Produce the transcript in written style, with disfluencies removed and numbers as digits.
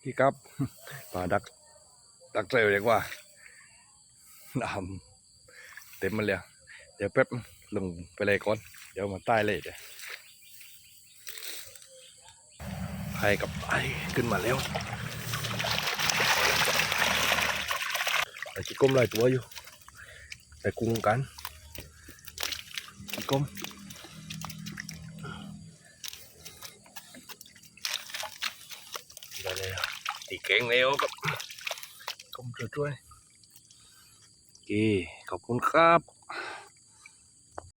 พี่ครับปลาดักเร็วดีกว่าน้ำเต็มมันเลยเดี๋ยวแป๊บลงไปเลยก่อนเดี๋ยวมาใต้เลยเดี๋ยวไผ่กับไอ้ขึ้นมาแล้วไอ้ขี้ก้มลอยตัวอยู่ไอ้กุ้งกันขี้ก้มได้เลยตีเก่งแล้วครับก้มช่วยๆโอเคขอบคุณครับ